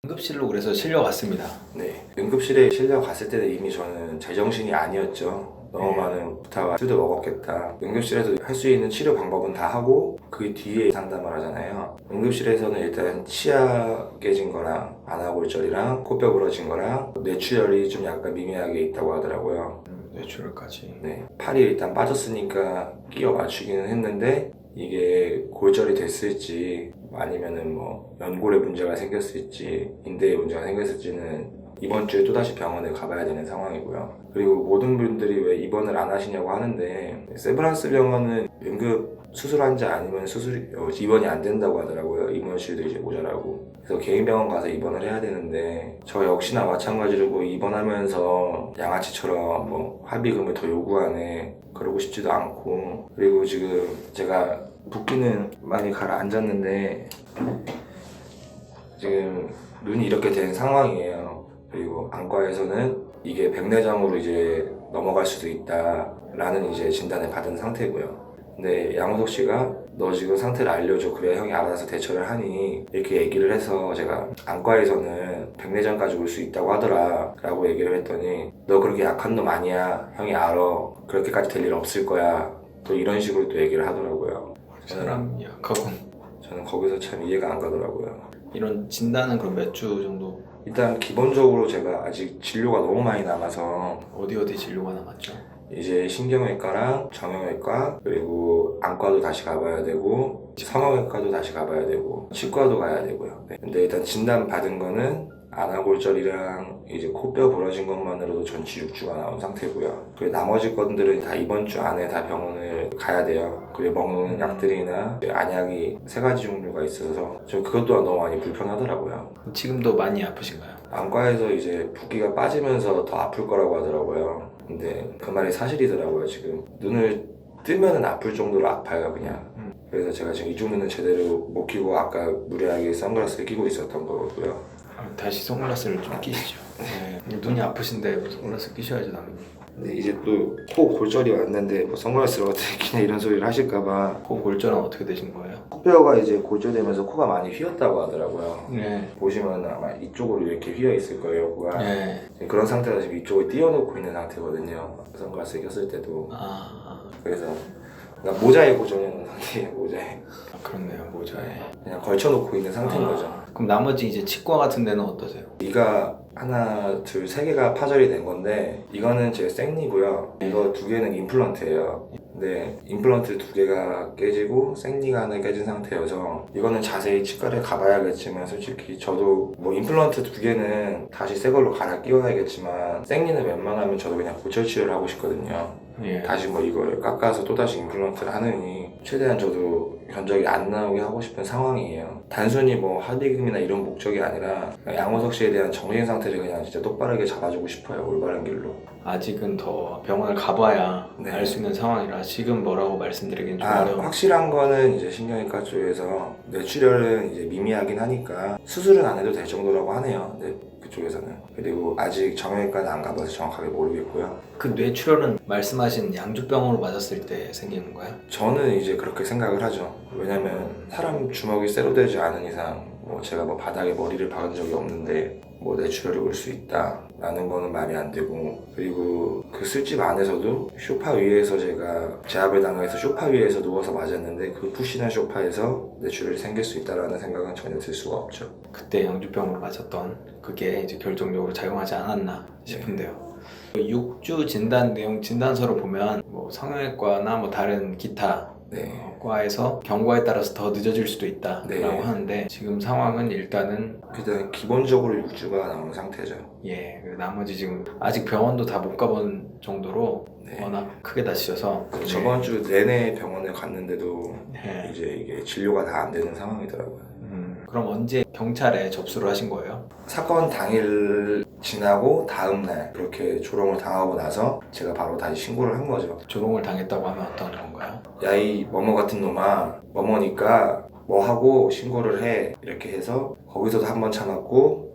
응급실로 그래서 실려갔습니다. 네, 응급실에 실려갔을 때는 이미 저는 제정신이 아니었죠. 너무 많은 부탁을 수도 먹었겠다. 응급실에서 할 수 있는 치료 방법은 다 하고 그 뒤에 상담을 하잖아요. 응급실에서는 일단 치아 깨진 거랑 안아골절이랑 코뼈 부러진 거랑 뇌출혈이 좀 약간 미미하게 있다고 하더라고요. 뇌출혈까지. 네, 팔이 일단 빠졌으니까 끼워 맞추기는 했는데 이게 골절이 됐을지 아니면은 뭐 연골에 문제가 생겼을지 인대에 문제가 생겼을지는 이번 주에 또다시 병원에 가봐야 되는 상황이고요. 그리고 모든 분들이 왜 입원을 안 하시냐고 하는데 세브란스 병원은 응급 수술 환자 아니면 입원이 안 된다고 하더라고요. 입원실도 이제 모자라고. 그래서 개인 병원 가서 입원을 해야 되는데 저 역시나 마찬가지로 뭐 입원하면서 양아치처럼 뭐 합의금을 더 요구하네. 그러고 싶지도 않고. 그리고 지금 제가 붓기는 많이 가라앉았는데 지금 눈이 이렇게 된 상황이에요. 그리고 안과에서는 이게 백내장으로 이제 넘어갈 수도 있다라는 이제 진단을 받은 상태고요. 근데 양호석 씨가 너 지금 상태를 알려줘. 그래 형이 알아서 대처를 하니 이렇게 얘기를 해서 제가 안과에서는 백내장까지 올 수 있다고 하더라 라고 얘기를 했더니 너 그렇게 약한 놈 아니야. 형이 알아. 그렇게까지 될 일 없을 거야. 또 이런 식으로 또 얘기를 하더라고요. 사람이 약하군. 저는 거기서 참 이해가 안 가더라고요. 이런 진단은 그럼 몇 주 정도? 일단 기본적으로 제가 아직 진료가 너무 많이 남아서 어디 진료가 남았죠? 이제 신경외과랑 정형외과 그리고 안과도 다시 가봐야 되고 성형외과도 다시 가봐야 되고 치과도 가야 되고요. 네. 근데 일단 진단 받은 거는 안아골절이랑 이제 코뼈 부러진 것만으로도 전치 6주가 나온 상태고요. 그리고 나머지 건들은 다 이번 주 안에 다 병원을 가야 돼요. 그리고 먹는 약들이나 안약이 3가지 종류가 있어서 좀 그것 또한 너무 많이 불편하더라고요. 지금도 많이 아프신가요? 안과에서 이제 붓기가 빠지면서 더 아플 거라고 하더라고요. 근데 그 말이 사실이더라고요. 지금 눈을 뜨면은 아플 정도로 아파요 그냥. 그래서 제가 지금 이쪽 눈은 제대로 못 끼고 아까 무리하게 선글라스를 끼고 있었던 거고요. 다시 선글라스를 좀 끼시죠. 네. 눈이 아프신데 선글라스 끼셔야죠 당연히. 근데 이제 또 코 골절이 왔는데 뭐 선글라스를 어떻게 끼냐 이런 소리를 하실까봐 코 골절은 어떻게 되신 거예요? 코뼈가 이제 골절되면서 코가 많이 휘었다고 하더라고요. 네. 보시면 아마 이쪽으로 이렇게 휘어 있을 거예요 코가. 네. 그런 상태가 지금 이쪽을 띄워놓고 있는 상태거든요. 선글라스 꼈을 때도. 그래서 그러니까 모자에 고정해놓은 상태예요. 모자에. 그렇네요. 모자에. 그냥 걸쳐놓고 있는 상태인 거죠. 그럼 나머지 이제 치과 같은 데는 어떠세요? 이가 하나, 둘, 3개가 파절이 된 건데 이거는 제 생리고요. 이거 2개는 임플란트예요. 근데 임플란트 2개가 깨지고 생리가 하나 깨진 상태여서 이거는 자세히 치과를 가봐야겠지만 솔직히 저도 뭐 임플란트 2개는 다시 새 걸로 갈아 끼워야겠지만 생리는 웬만하면 저도 그냥 고철 치료를 하고 싶거든요. 예. 다시 뭐 이걸 깎아서 또다시 임플란트를 하느니 최대한 저도 견적이 안 나오게 하고 싶은 상황이에요. 단순히 뭐 합의금이나 이런 목적이 아니라 양호석 씨에 대한 정신 상태를 그냥 진짜 똑바르게 잡아주고 싶어요. 올바른 길로. 아직은 더 병원을 가봐야 네. 알 수 있는 상황이라 지금 뭐라고 말씀드리긴 좀 어려워요. 확실한 거는 이제 신경외과 쪽에서 뇌출혈은 이제 미미하긴 하니까 수술은 안 해도 될 정도라고 하네요. 네, 그쪽에서는. 그리고 아직 정형외과는 안 가봐서 정확하게 모르겠고요. 그 뇌출혈은 말씀하신 양주병으로 맞았을 때 생기는 거예요? 저는 이제 그렇게 생각을 하죠. 왜냐면 사람 주먹이 쇠로 되지 않은 이상 뭐 제가 뭐 바닥에 머리를 박은 적이 없는데 뭐 뇌출혈이 올 수 있다 라는 거는 말이 안 되고, 그리고 그 술집 안에서도 소파 위에서 제가 제압을 당해서 소파 위에서 누워서 맞았는데 그 푸신한 소파에서 뇌출혈이 생길 수 있다라는 생각은 전혀 들 수가 없죠. 그때 양주병으로 맞았던 그게 이제 결정적으로 작용하지 않았나 싶은데요. 6주 진단 내용 진단서를 보면 뭐 성형외과나 뭐 다른 기타 과에서 경과에 따라서 더 늦어질 수도 있다라고 하는데 지금 상황은 일단은 기본적으로 6주가 나온 상태죠. 예, 나머지 지금 아직 병원도 다 못 가본 정도로 워낙 크게 다치셔서 저번 주 내내 병원에 갔는데도 이제 이게 진료가 다 안 되는 상황이더라고요. 그럼 언제 경찰에 접수를 하신 거예요? 사건 당일 지나고 다음날 그렇게 조롱을 당하고 나서 제가 바로 다시 신고를 한 거죠. 조롱을 당했다고 하면 어떤 건가요? 야 이 뭐뭐 같은 놈아, 뭐뭐니까 뭐 하고 신고를 해, 이렇게 해서 거기서도 한번 참았고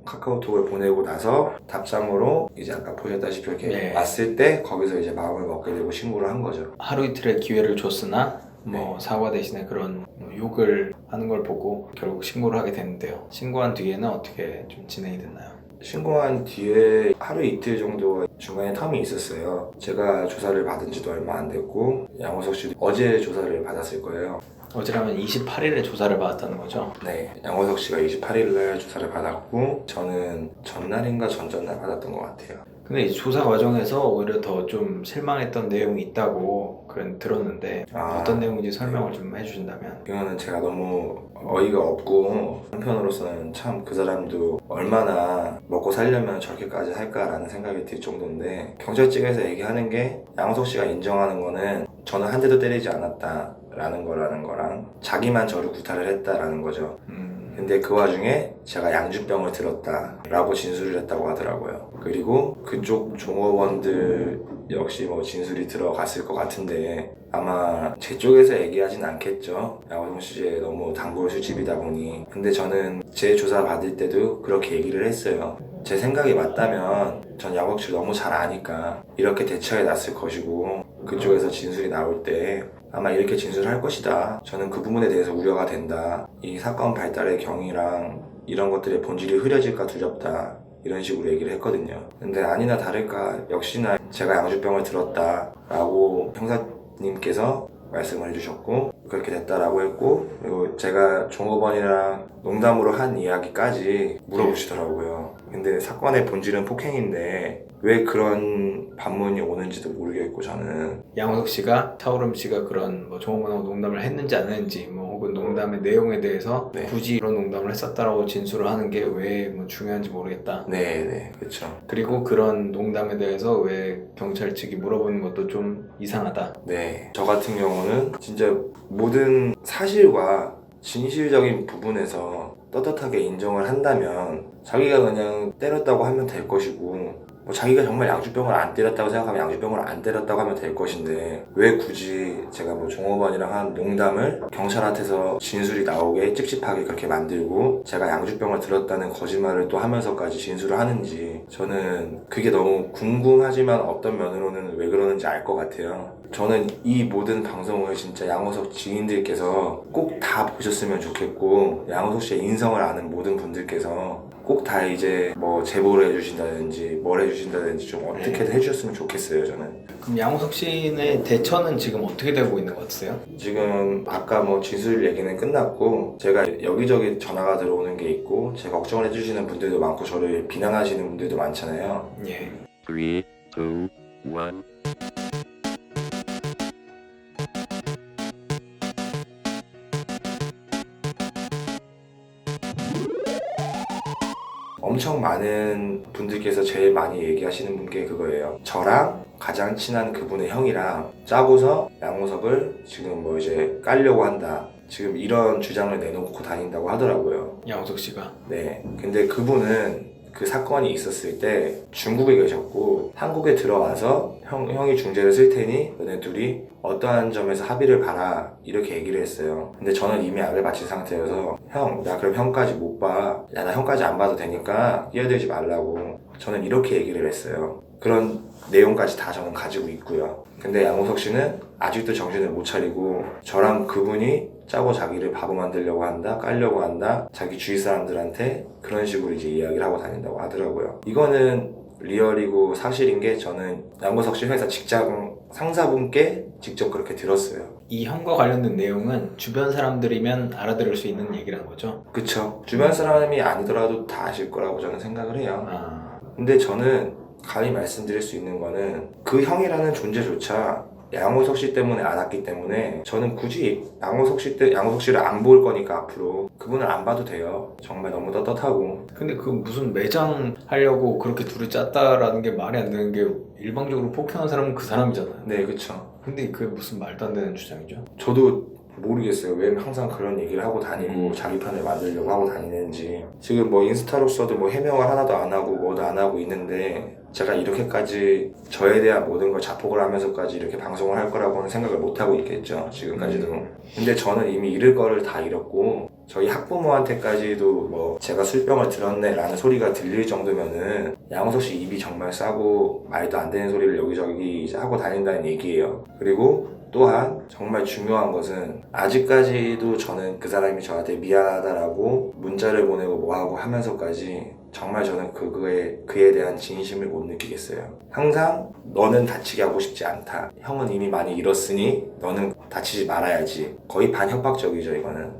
카카오톡을 보내고 나서 답장으로 이제 아까 보셨다시피 이렇게 왔을 때 거기서 이제 마음을 먹게 되고 신고를 한 거죠. 하루 이틀의 기회를 줬으나 뭐 사과 대신에 그런 욕을 하는 걸 보고 결국 신고를 하게 됐는데요. 신고한 뒤에는 어떻게 좀 진행이 됐나요? 신고한 뒤에 하루 이틀 정도 중간에 텀이 있었어요. 제가 조사를 받은 지도 얼마 안 됐고 양호석 씨도 어제 조사를 받았을 거예요. 어제라면 28일에 조사를 받았다는 거죠? 네, 양호석 씨가 28일날 조사를 받았고 저는 전날인가 전전날 받았던 것 같아요. 근데 이 조사 과정에서 오히려 더 좀 실망했던 내용이 있다고 들었는데 어떤 내용인지 설명을 좀 해주신다면. 이거는 제가 너무 어이가 없고 한편으로서는 참 그 사람도 얼마나 먹고 살려면 저렇게까지 할까라는 생각이 들 정도인데, 경찰직에서 얘기하는 게 양호석 씨가 인정하는 거는 저는 한 대도 때리지 않았다라는 거랑 자기만 저를 구타를 했다라는 거죠. 근데 그 와중에 제가 양주병을 들었다라고 진술을 했다고 하더라고요. 그리고 그쪽 종업원들 역시 뭐 진술이 들어갔을 것 같은데 아마 제 쪽에서 얘기하진 않겠죠. 양호석 씨의 너무 단골 수집이다 보니. 근데 저는 제 조사 받을 때도 그렇게 얘기를 했어요. 제 생각이 맞다면 전 양호석 씨를 너무 잘 아니까 이렇게 대처해 놨을 것이고, 그쪽에서 진술이 나올 때 아마 이렇게 진술할 것이다. 저는 그 부분에 대해서 우려가 된다. 이 사건 발달의 경위랑 이런 것들의 본질이 흐려질까 두렵다. 이런 식으로 얘기를 했거든요. 근데 아니나 다를까 역시나 제가 양주병을 들었다라고 형사님께서 말씀을 해주셨고 그렇게 됐다라고 했고, 그리고 제가 종업원이랑 농담으로 한 이야기까지 물어보시더라고요. 근데 사건의 본질은 폭행인데 왜 그런 반문이 오는지도 모르겠고, 저는 양호석 씨가 차오름 씨가 그런 뭐 종업원하고 농담을 했는지 안 했는지 뭐 혹은 농담의 내용에 대해서 굳이 그런 농담을 했었다라고 진술을 하는 게 왜 뭐 중요한지 모르겠다. 네, 그렇죠. 그리고 그런 농담에 대해서 왜 경찰 측이 물어보는 것도 좀 이상하다. 네, 저 같은 경우는 진짜 모든 사실과 진실적인 부분에서 떳떳하게 인정을 한다면 자기가 그냥 때렸다고 하면 될 것이고, 뭐 자기가 정말 양주병을 안 때렸다고 생각하면 양주병을 안 때렸다고 하면 될 것인데 왜 굳이 제가 뭐 종업원이랑 한 농담을 경찰한테서 진술이 나오게 찝찝하게 그렇게 만들고 제가 양주병을 들었다는 거짓말을 또 하면서까지 진술을 하는지, 저는 그게 너무 궁금하지만 어떤 면으로는 왜 그러는지 알 것 같아요. 저는 이 모든 방송을 진짜 양호석 지인들께서 꼭 다 보셨으면 좋겠고, 양호석 씨의 인성을 아는 모든 분들께서 꼭 다 이제 뭐 제보를 해주신다든지 뭘 해주신다든지 좀 어떻게든 해주셨으면 좋겠어요. 저는 그럼 양호석 씨의 대처는 지금 어떻게 되고 있는 것 같으세요? 지금 아까 뭐 진술 얘기는 끝났고, 제가 여기저기 전화가 들어오는 게 있고 제가 걱정을 해주시는 분들도 많고 저를 비난하시는 분들도 많잖아요. 예. 3, 2, 1. 엄청 많은 분들께서 제일 많이 얘기하시는 게 그거예요. 저랑 가장 친한 그분의 형이랑 짜고서 양호석을 지금 뭐 이제 깔려고 한다. 지금 이런 주장을 내놓고 다닌다고 하더라고요. 양호석 씨가. 네. 근데 그분은 그 사건이 있었을 때 중국에 계셨고 한국에 들어와서 형이 중재를 쓸 테니 너네 둘이 어떠한 점에서 합의를 봐라 이렇게 얘기를 했어요. 근데 저는 이미 악을 마친 상태여서 형, 나 그럼 형까지 못 봐. 야, 나 형까지 안 봐도 되니까 끼어들지 말라고 저는 이렇게 얘기를 했어요. 그런 내용까지 다 저는 가지고 있고요. 근데 양호석 씨는 아직도 정신을 못 차리고 저랑 그분이 짜고 자기를 바보 만들려고 한다, 깔려고 한다, 자기 주위 사람들한테 그런 식으로 이제 이야기를 하고 다닌다고 하더라고요. 이거는 리얼이고 사실인 게 저는 양호석 씨 회사 직장 상사분께 직접 그렇게 들었어요. 이 형과 관련된 내용은 주변 사람들이면 알아들을 수 있는 얘기라는 거죠? 그쵸. 주변 사람이 아니더라도 다 아실 거라고 저는 생각을 해요. 아, 근데 저는 감히 말씀드릴 수 있는 거는 그 형이라는 존재조차 양호석 씨 때문에 안 왔기 때문에 저는 굳이 양호석 씨를 안 볼 거니까 앞으로 그분을 안 봐도 돼요. 정말 너무 떳떳하고. 근데 그 무슨 매장 하려고 그렇게 둘이 짰다라는 게 말이 안 되는 게 일방적으로 폭행한 사람은 그 사람이잖아요. 네, 그쵸. 근데 그게 무슨 말도 안 되는 주장이죠? 저도 모르겠어요. 왜 항상 그런 얘기를 하고 다니고 자기 편을 만들려고 하고 다니는지. 지금 뭐 인스타로서도 뭐 해명을 하나도 안 하고 뭐도 안 하고 있는데 제가 이렇게까지 저에 대한 모든 걸 자폭을 하면서까지 이렇게 방송을 할 거라고는 생각을 못 하고 있겠죠. 지금까지도. 근데 저는 이미 잃을 거를 다 잃었고 저희 학부모한테까지도 뭐 제가 술병을 들었네 라는 소리가 들릴 정도면은 양호석 씨 입이 정말 싸고 말도 안 되는 소리를 여기저기 이제 하고 다닌다는 얘기예요. 그리고 또한 정말 중요한 것은 아직까지도 저는 그 사람이 저한테 미안하다라고 문자를 보내고 뭐하고 하면서까지 정말 저는 그에 대한 진심을 못 느끼겠어요. 항상 너는 다치게 하고 싶지 않다. 형은 이미 많이 잃었으니 너는 다치지 말아야지. 거의 반협박적이죠, 이거는.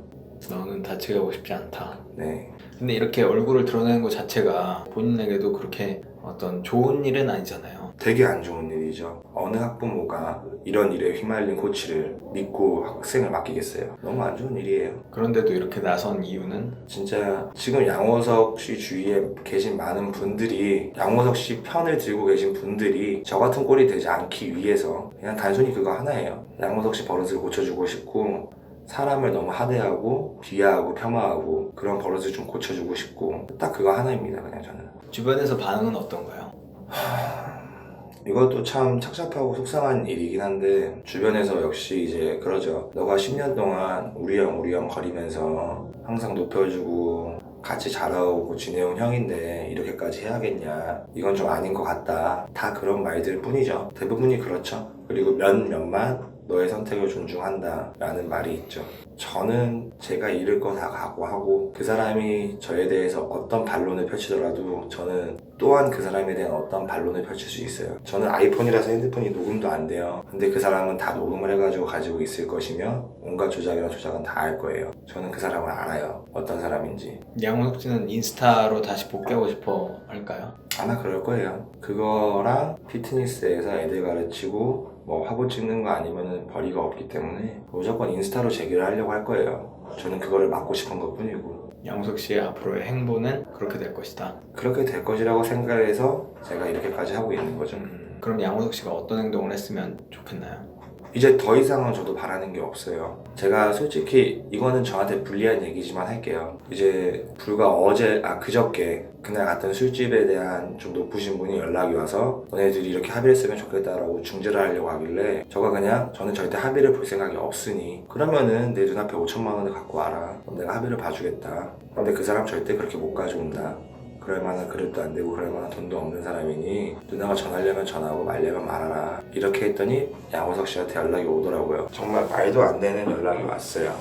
너는 다치게 하고 싶지 않다. 네. 근데 이렇게 얼굴을 드러내는 것 자체가 본인에게도 그렇게 어떤 좋은 일은 아니잖아요. 되게 안 좋은 일이죠. 어느 학부모가 이런 일에 휘말린 코치를 믿고 학생을 맡기겠어요. 너무 안 좋은 일이에요. 그런데도 이렇게 나선 이유는 진짜 지금 양호석 씨 주위에 계신 많은 분들이, 양호석 씨 편을 들고 계신 분들이 저 같은 꼴이 되지 않기 위해서 그냥 단순히 그거 하나예요. 양호석 씨 버릇을 고쳐주고 싶고, 사람을 너무 하대하고 비하하고 폄하하고 그런 버릇을 좀 고쳐주고 싶고, 딱 그거 하나입니다. 그냥 저는. 주변에서 반응은 어떤가요? 이것도 참 착잡하고 속상한 일이긴 한데, 주변에서 역시 이제 그러죠. 너가 10년 동안 우리 형 거리면서 항상 높여주고 같이 자라오고 지내온 형인데 이렇게까지 해야겠냐, 이건 좀 아닌 것 같다, 다 그런 말들 뿐이죠. 대부분이 그렇죠. 그리고 몇만 너의 선택을 존중한다 라는 말이 있죠. 저는 제가 잃을 거 다 각오하고, 그 사람이 저에 대해서 어떤 반론을 펼치더라도 저는 또한 그 사람에 대한 어떤 반론을 펼칠 수 있어요. 저는 아이폰이라서 핸드폰이 녹음도 안 돼요. 근데 그 사람은 다 녹음을 해가지고 가지고 있을 것이며, 온갖 조작이나 조작은 다 알 거예요. 저는 그 사람을 알아요. 어떤 사람인지. 양호석 씨는 인스타로 다시 복귀하고 싶어 할까요? 아마 그럴 거예요. 그거랑 피트니스에서 애들 가르치고 뭐 화보 찍는 거 아니면은 벌이가 없기 때문에 무조건 인스타로 재기를 하려고 할 거예요. 저는 그거를 막고 싶은 것 뿐이고. 양호석 씨의 앞으로의 행보는 그렇게 될 것이다. 그렇게 될 것이라고 생각해서 제가 이렇게까지 하고 있는 거죠. 그럼 양호석 씨가 어떤 행동을 했으면 좋겠나요? 이제 더 이상은 저도 바라는 게 없어요. 제가 솔직히 이거는 저한테 불리한 얘기지만 할게요. 이제 불과 그저께 그날 갔던 술집에 대한 좀 높으신 분이 연락이 와서 너네들이 이렇게 합의를 했으면 좋겠다라고 중재를 하려고 하길래, 저는 절대 합의를 볼 생각이 없으니 그러면은 내 눈앞에 5천만 원을 갖고 와라. 그럼 내가 합의를 봐주겠다. 근데 그 사람 절대 그렇게 못 가져온다. 그럴 만한 그릇도 안 되고 그럴 만한 돈도 없는 사람이니 누나가 전하려면 전하고 말려면 말아라. 이렇게 했더니 양호석 씨한테 연락이 오더라고요. 정말 말도 안 되는 연락이 왔어요.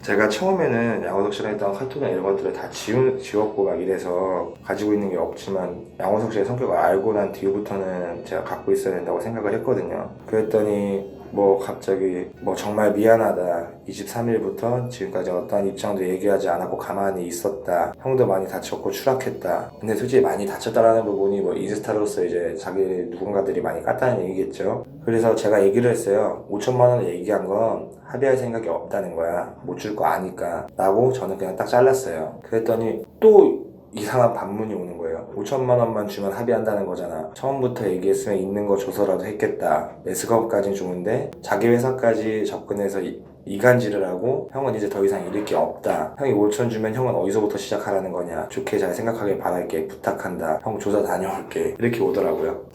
제가 처음에는 양호석 씨랑 했던 카톡이나 이런 것들을 다 지웠고 막 이래서 가지고 있는 게 없지만, 양호석 씨의 성격을 알고 난 뒤부터는 제가 갖고 있어야 된다고 생각을 했거든요. 그랬더니 갑자기 정말 미안하다, 23일부터 지금까지 어떠한 입장도 얘기하지 않았고 가만히 있었다, 형도 많이 다쳤고 추락했다. 근데 솔직히 많이 다쳤다라는 부분이 인스타로서 이제 자기 누군가들이 많이 깠다는 얘기겠죠. 그래서 제가 얘기를 했어요. 5천만 원을 얘기한 건 합의할 생각이 없다는 거야. 못 줄 거 아니까 라고 저는 그냥 딱 잘랐어요. 그랬더니 또 이상한 반문이 오는 거예요. 5천만 원만 주면 합의한다는 거잖아. 처음부터 얘기했으면 있는 거 줘서라도 했겠다. 매스컴까지는 좋은데 자기 회사까지 접근해서 이간질을 하고, 형은 이제 더 이상 잃을 게 없다. 형이 5천 주면 형은 어디서부터 시작하라는 거냐. 좋게 잘 생각하길 바랄게. 부탁한다. 형 조사 다녀올게. 이렇게 오더라고요.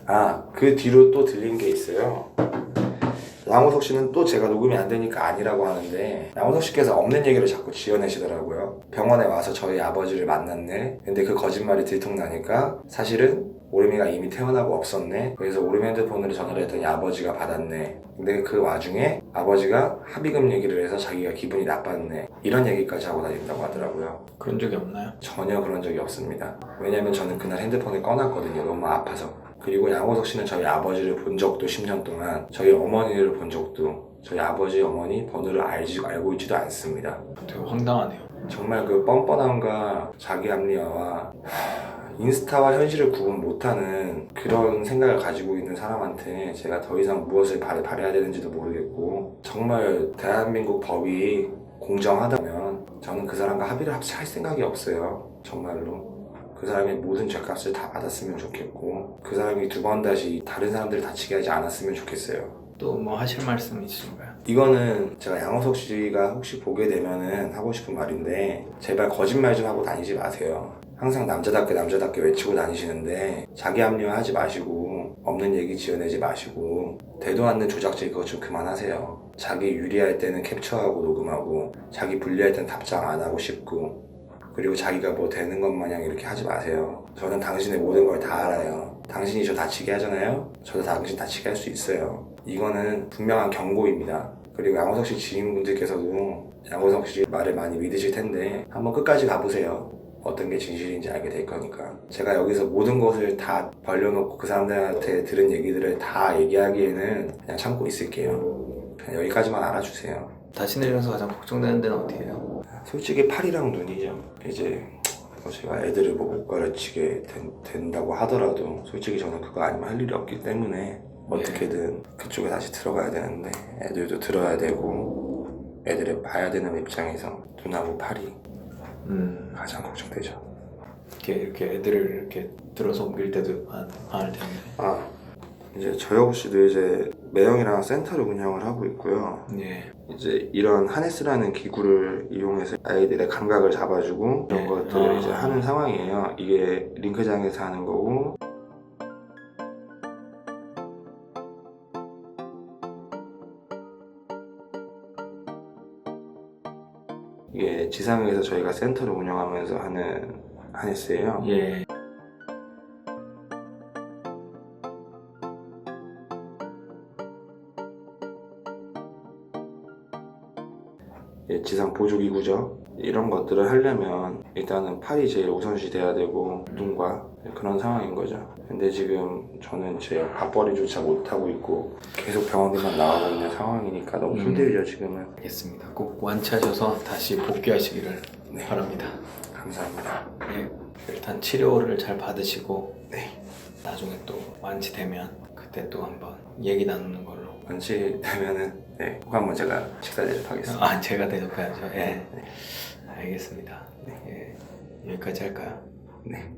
그 뒤로 또 들린 게 있어요. 양호석 씨는 또 제가 녹음이 안 되니까 아니라고 하는데, 양호석 씨께서 없는 얘기를 자꾸 지어내시더라고요. 병원에 와서 저희 아버지를 만났네. 근데 그 거짓말이 들통나니까 사실은 오름이가 이미 태어나고 없었네. 그래서 오름 핸드폰으로 전화를 했더니 아버지가 받았네. 근데 그 와중에 아버지가 합의금 얘기를 해서 자기가 기분이 나빴네. 이런 얘기까지 하고 다닌다고 하더라고요. 그런 적이 없나요? 전혀 그런 적이 없습니다. 왜냐면 저는 그날 핸드폰을 꺼놨거든요. 너무 아파서. 그리고 양호석 씨는 저희 아버지를 본 적도 10년 동안, 저희 어머니를 본 적도, 저희 아버지 어머니 번호를 알고 있지도 않습니다. 되게 황당하네요. 정말 그 뻔뻔함과 자기 합리화와 인스타와 현실을 구분 못하는 그런 생각을 가지고 있는 사람한테 제가 더 이상 무엇을 바라야 되는지도 모르겠고, 정말 대한민국 법이 공정하다면 저는 그 사람과 합의를 할 생각이 없어요. 정말로. 그 사람의 모든 죄값을 다 받았으면 좋겠고, 그 사람이 두 번 다시 다른 사람들을 다치게 하지 않았으면 좋겠어요. 또 하실 말씀 있으신가요? 이거는 제가 양호석 씨가 혹시 보게 되면은 하고 싶은 말인데, 제발 거짓말 좀 하고 다니지 마세요. 항상 남자답게 외치고 다니시는데 자기 합리화하지 마시고, 없는 얘기 지어내지 마시고, 되도 않는 조작질 그것 좀 그만하세요. 자기 유리할 때는 캡처하고 녹음하고, 자기 불리할 때는 답장 안 하고 싶고, 그리고 자기가 되는 것 마냥 이렇게 하지 마세요. 저는 당신의 모든 걸 다 알아요. 당신이 저 다치게 하잖아요. 저도 당신 다치게 할 수 있어요. 이거는 분명한 경고입니다. 그리고 양호석 씨 지인분들께서도 양호석 씨 말을 많이 믿으실 텐데 한번 끝까지 가보세요. 어떤 게 진실인지 알게 될 거니까. 제가 여기서 모든 것을 다 벌려놓고 그 사람들한테 들은 얘기들을 다 얘기하기에는 그냥 참고 있을게요. 그냥 여기까지만 알아주세요. 다시 내려서 가장 걱정되는 데는 어디예요? 솔직히 팔이랑 눈이죠. 이제 제가 애들을 뭐 못 가르치게 된다고 하더라도 솔직히 저는 그거 아니면 할 일이 없기 때문에 어떻게든 그쪽에 다시 들어가야 되는데 애들도 들어야 되고 애들을 봐야 되는 입장에서 눈하고 팔이 가장 걱정되죠. 이렇게 애들을 이렇게 들어서 옮길 때도 많을 텐데. 아, 이제 저혁우 씨도 이제 매형이랑 센터를 운영을 하고 있고요. 예. 이제 이런 하네스라는 기구를 이용해서 아이들의 감각을 잡아주고 이런 것들을 이제 하는 상황이에요. 이게 링크장에서 하는 거고. 이게 지상에서 저희가 센터를 운영하면서 하는 하네스예요. 예. 지상 보조기구죠. 이런 것들을 하려면 일단은 팔이 제일 우선시 돼야 되고 눈과 그런 상황인 거죠. 근데 지금 저는 제 밥벌이조차 못하고 있고 계속 병원에만 나가고 있는 상황이니까 너무 힘들죠 지금은. 알겠습니다. 꼭 완치하셔서 다시 복귀하시기를 바랍니다. 감사합니다. 예. 일단 치료를 잘 받으시고 네. 나중에 또 완치되면 그때 또 한번 얘기 나누는 걸로. 완치되면은 꼭 한번 제가 식사 대접하겠습니다. 제가 대접해야죠. 예. 알겠습니다. 예. 여기까지 할까요? 네.